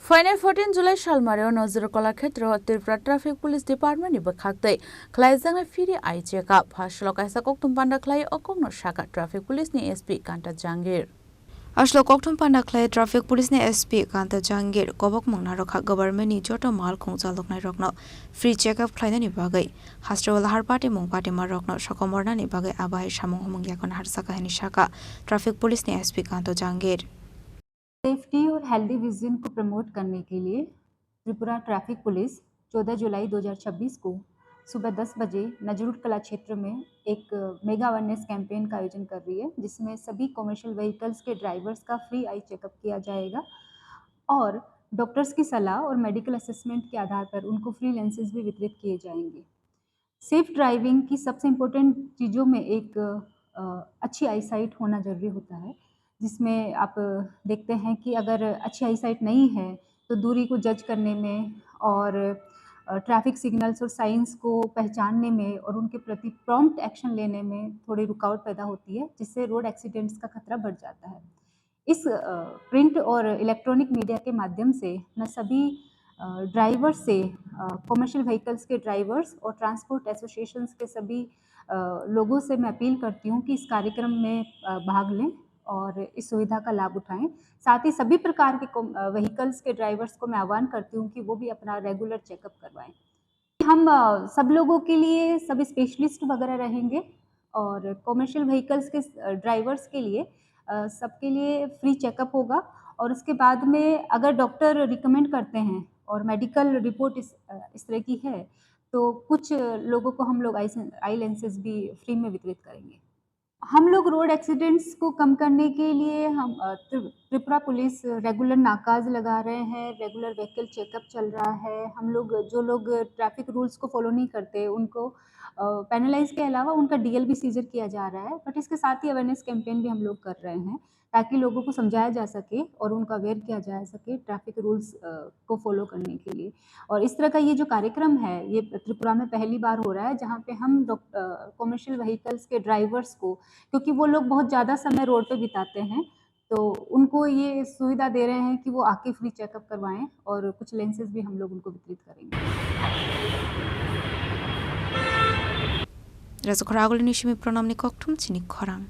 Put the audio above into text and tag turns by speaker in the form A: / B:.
A: Final 14 जुलाई सालमारियाव नजर Kalakshetra Tripura traffic police department नि बखाक्तै खलाइजांग free eye checkup हासल कायसा कोक्तुम पान्डा खलाइ अकोंनो शाखा ट्राफिक पुलिस नि एसपी कांता जांगीर असलो कोक्तुम पान्डा खलाइ ट्राफिक पुलिस नि एसपी कांता जांगीर गबक मंगना रखा गवर्नमेंट नि जोटो माल खोंचा लोकनाय रखनो फ्री चेकअप खलाइना नि बागै हास्ट्रवल हारपाटी मंगपाटी मा रखनो सकमरना नि बागै आबाय सामंग हमंग याकन हारसा कहनि शाखा ट्राफिक पुलिस नि एसपी कांता जांगीर
B: सेफ्टी और हेल्दी विजन को प्रमोट करने के लिए त्रिपुरा ट्रैफिक पुलिस 14 जुलाई 2026 को सुबह 10 बजे नजरुट कला क्षेत्र में एक मेगा अवेयरनेस कैंपेन का आयोजन कर रही है, जिसमें सभी कमर्शियल व्हीकल्स के ड्राइवर्स का फ्री आई चेकअप किया जाएगा और डॉक्टर्स की सलाह और मेडिकल असेसमेंट के आधार पर उनको फ्री लेंसेज भी वितरित किए जाएंगे। सेफ ड्राइविंग की सबसे इम्पोर्टेंट चीज़ों में एक अच्छी आईसाइट होना ज़रूरी होता है, जिसमें आप देखते हैं कि अगर अच्छी आईसाइट नहीं है तो दूरी को जज करने में और ट्रैफिक सिग्नल्स और साइंस को पहचानने में और उनके प्रति प्रॉम्प्ट एक्शन लेने में थोड़ी रुकावट पैदा होती है, जिससे रोड एक्सीडेंट्स का खतरा बढ़ जाता है। इस प्रिंट और इलेक्ट्रॉनिक मीडिया के माध्यम से मैं सभी ड्राइवर्स से कमर्शियल व्हीकल्स के ड्राइवर्स और ट्रांसपोर्ट एसोसिएशंस के सभी लोगों से मैं अपील करती हूँ कि इस कार्यक्रम में भाग लें और इस सुविधा का लाभ उठाएं। साथ ही सभी प्रकार के व्हीकल्स के ड्राइवर्स को मैं आह्वान करती हूँ कि वो भी अपना रेगुलर चेकअप करवाएं। हम सब लोगों के लिए सभी स्पेशलिस्ट वगैरह रहेंगे और कमर्शियल व्हीकल्स के ड्राइवर्स के लिए सबके लिए फ्री चेकअप होगा और उसके बाद में अगर डॉक्टर रिकमेंड करते हैं और मेडिकल रिपोर्ट इस तरह की है तो कुछ लोगों को हम लोग आई लेंसेज भी फ्री में वितरित करेंगे। हम लोग रोड एक्सीडेंट्स को कम करने के लिए हम त्रिपुरा पुलिस रेगुलर नाकाज लगा रहे हैं, रेगुलर व्हीकल चेकअप चल रहा है। हम लोग जो लोग ट्रैफिक रूल्स को फॉलो नहीं करते उनको पेनलाइज के अलावा उनका डीएल भी सीजर किया जा रहा है, बट इसके साथ ही अवेयरनेस कैंपेन भी हम लोग कर रहे हैं ताकि लोगों को समझाया जा सके और उनका अवेयर किया जा सके ट्रैफिक रूल्स को फॉलो करने के लिए। और इस तरह का ये जो कार्यक्रम है ये त्रिपुरा में पहली बार हो रहा है, जहाँ पे हम कमर्शियल व्हीकल्स के ड्राइवर्स को, क्योंकि वो लोग बहुत ज़्यादा समय रोड पे बिताते हैं, तो उनको ये सुविधा दे रहे हैं कि वो आके फ्री चेकअप करवाएं और कुछ लेंसेज भी हम लोग उनको वितरित करेंगे।
A: Razokora agulini shimi pronomni koktum chini khorang